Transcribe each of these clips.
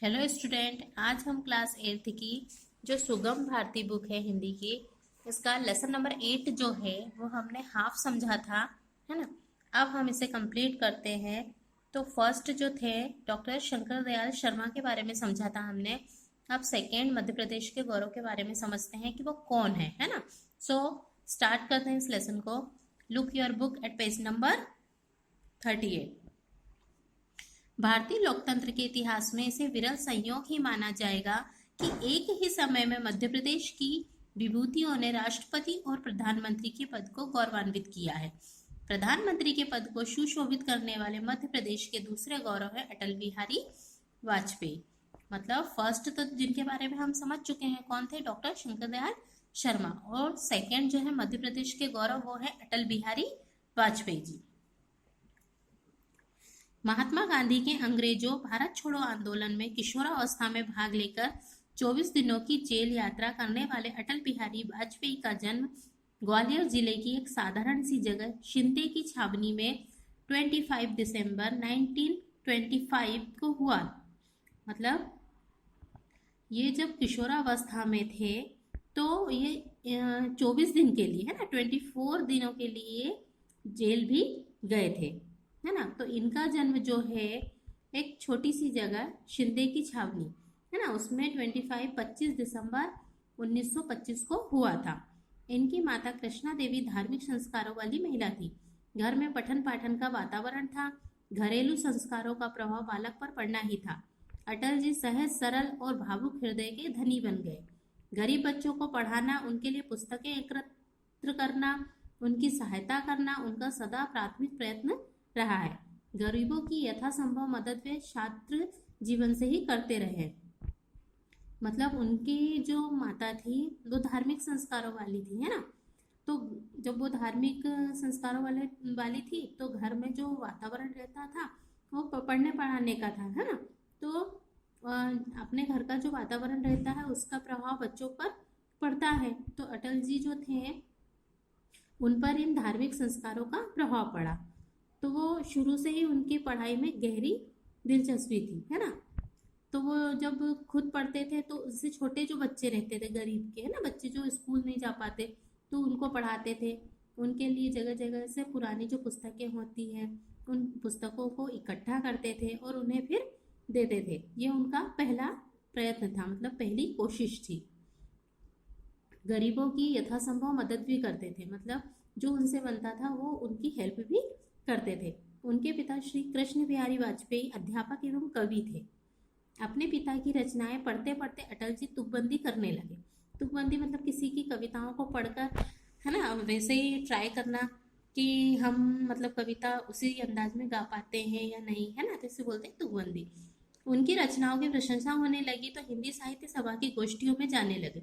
Hello student, आज हम class 8th की जो सुगम भारती बुक है हिंदी की, इसका लेसन नंबर 8 जो है वो हमने हाफ समझा था, है ना। अब हम इसे कंप्लीट करते हैं। तो फर्स्ट जो थे डॉक्टर शंकर दयाल शर्मा के बारे में समझा था हमने। अब सेकेंड मध्य प्रदेश के गौरव के बारे में समझते हैं कि वो कौन है ना। सो स्टार्ट करते हैं इस लेसन को। Look your book at page number 38। भारतीय लोकतंत्र के इतिहास में इसे विरल संयोग ही माना जाएगा कि एक ही समय में मध्य प्रदेश की विभूतियों ने राष्ट्रपति और प्रधानमंत्री के पद को गौरवान्वित किया है। प्रधानमंत्री के पद को सुशोभित करने वाले मध्य प्रदेश के दूसरे गौरव है अटल बिहारी वाजपेयी। मतलब फर्स्ट तो जिनके बारे में हम समझ चुके हैं कौन थे, डॉक्टर शंकर दयाल शर्मा, और सेकेंड जो है मध्य प्रदेश के गौरव वो है अटल बिहारी वाजपेयी जी। महात्मा गांधी के अंग्रेजों भारत छोड़ो आंदोलन में किशोरावस्था में भाग लेकर 24 दिनों की जेल यात्रा करने वाले अटल बिहारी वाजपेयी का जन्म ग्वालियर जिले की एक साधारण सी जगह शिंदे की छावनी में 25 दिसंबर 1925 को हुआ। मतलब ये जब किशोरावस्था में थे तो ये 24 दिन के लिए, है ना, 24 दिनों के लिए जेल भी गए थे, है ना। तो इनका जन्म जो है एक छोटी सी जगह शिंदे की छावनी, है ना, उसमें 25 दिसंबर 1925 को हुआ था। इनकी माता कृष्णा देवी धार्मिक संस्कारों वाली महिला थी। घर में पठन पाठन का वातावरण था। घरेलू संस्कारों का प्रभाव बालक पर पड़ना ही था। अटल जी सहज सरल और भावुक हृदय के धनी बन गए। गरीब बच्चों को पढ़ाना, उनके लिए पुस्तकें एकत्र करना, उनकी सहायता करना उनका सदा प्राथमिक प्रयत्न रहा है। गरीबों की यथासंभव मदद वे छात्र जीवन से ही करते रहे। मतलब उनकी जो माता थी वो धार्मिक संस्कारों वाली थी, है ना। तो जब वो धार्मिक संस्कारों वाली थी तो घर में जो वातावरण रहता था वो पढ़ने पढ़ाने का था, है ना। तो अपने घर का जो वातावरण रहता है उसका प्रभाव बच्चों पर पड़ता है। तो अटल जी जो थे उन पर इन धार्मिक संस्कारों का प्रभाव पड़ा। तो वो शुरू से ही उनकी पढ़ाई में गहरी दिलचस्पी थी, है ना। तो वो जब खुद पढ़ते थे तो उससे छोटे जो बच्चे रहते थे गरीब के, है ना, बच्चे जो स्कूल नहीं जा पाते तो उनको पढ़ाते थे। उनके लिए जगह जगह से पुरानी जो पुस्तकें होती हैं उन पुस्तकों को इकट्ठा करते थे और उन्हें फिर देते थे। ये उनका पहला प्रयत्न था, मतलब पहली कोशिश थी। गरीबों की यथासंभव मदद भी करते थे, मतलब जो उनसे बनता था वो उनकी हेल्प भी करते थे। उनके पिता श्री कृष्ण बिहारी वाजपेयी अध्यापक एवं कवि थे। अपने पिता की रचनाएं पढ़ते पढ़ते अटल जी तुकबंदी करने लगे। तुकबंदी मतलब किसी की कविताओं को पढ़कर, है ना, वैसे ही ट्राई करना कि हम मतलब कविता उसी अंदाज में गा पाते हैं या नहीं, है ना, तो इसे बोलते हैं तुकबंदी। उनकी रचनाओं की प्रशंसा होने लगी तो हिंदी साहित्य सभा की गोष्ठियों में जाने लगे।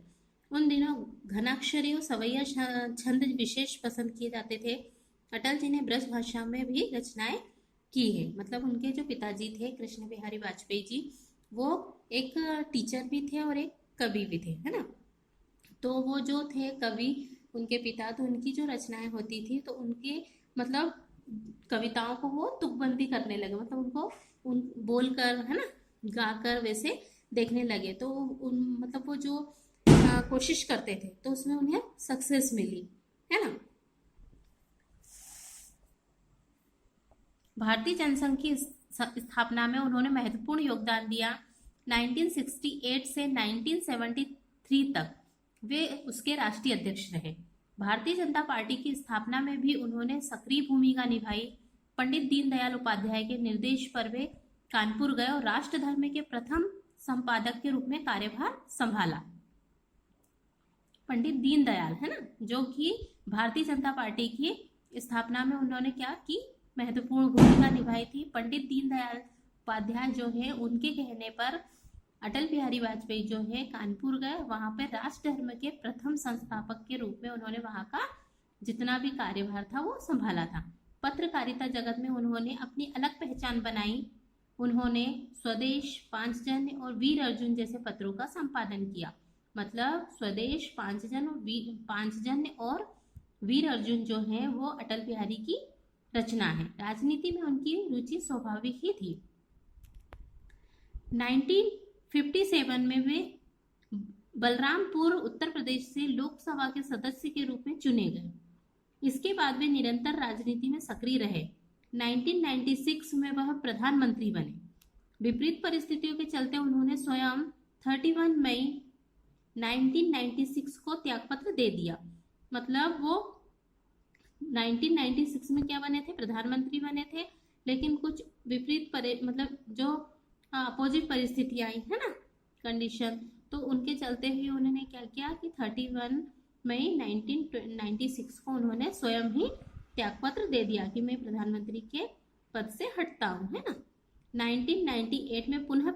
उन दिनों घनाक्षरी और सवैया छंद विशेष पसंद किए जाते थे। अटल जी ने ब्रज भाषा में भी रचनाएं की है। मतलब उनके जो पिताजी थे कृष्ण बिहारी वाजपेयी जी वो एक टीचर भी थे और एक कवि भी थे, है ना। तो वो जो थे कवि उनके पिता, तो उनकी जो रचनाएं होती थी तो उनके मतलब कविताओं को वो तुकबंदी करने लगे। मतलब उनको उन बोलकर, है ना, गाकर वैसे देखने लगे। तो उन मतलब वो जो कोशिश करते थे तो उसमें उन्हें सक्सेस मिली, है ना। भारतीय जनसंघ की स्थापना में उन्होंने महत्वपूर्ण योगदान दिया। 1968 से 1973 तक वे उसके राष्ट्रीय अध्यक्ष रहे। भारतीय जनता पार्टी की स्थापना में भी उन्होंने सक्रिय भूमिका निभाई। पंडित दीनदयाल उपाध्याय के निर्देश पर वे कानपुर गए और राष्ट्र धर्म के प्रथम संपादक के रूप में कार्यभार संभाला। पंडित दीनदयाल, है ना, जो कि भारतीय जनता पार्टी की स्थापना में उन्होंने क्या की, महत्वपूर्ण भूमिका निभाई थी। पंडित दीनदयाल उपाध्याय जो है उनके कहने पर अटल बिहारी वाजपेयी जो है कानपुर गए। वहां पर राष्ट्र धर्म के प्रथम संस्थापक के रूप में उन्होंने वहां का जितना भी कार्यभार था वो संभाला था। पत्रकारिता जगत में उन्होंने अपनी अलग पहचान बनाई। उन्होंने स्वदेश, पांचजन्य और वीर अर्जुन जैसे पत्रों का संपादन किया। मतलब स्वदेश, पांचजन्य और वीर अर्जुन जो है वो अटल बिहारी की रचना है। राजनीति में उनकी रुचि स्वाभाविक ही थी। 57 में वे बलरामपुर उत्तर प्रदेश से लोकसभा के सदस्य के रूप में चुने गए। इसके बाद वे निरंतर राजनीति में सक्रिय रहे। 1996 में वह प्रधानमंत्री बने। विपरीत परिस्थितियों के चलते उन्होंने स्वयं 31 मई 1996 को त्यागपत्र दे दिया। मतलब वो 1996 में क्या बने थे, प्रधानमंत्री बने थे, लेकिन कुछ विपरीत मतलब जो अपोजिट परिस्थितियां आई है ना, कंडीशन, तो उनके चलते हुए उन्होंने क्या किया कि 31 मई 1996 को उन्होंने स्वयं ही त्यागपत्र दे दिया कि मैं प्रधानमंत्री के पद से हटता हूँ, है ना। 1998 में पुनः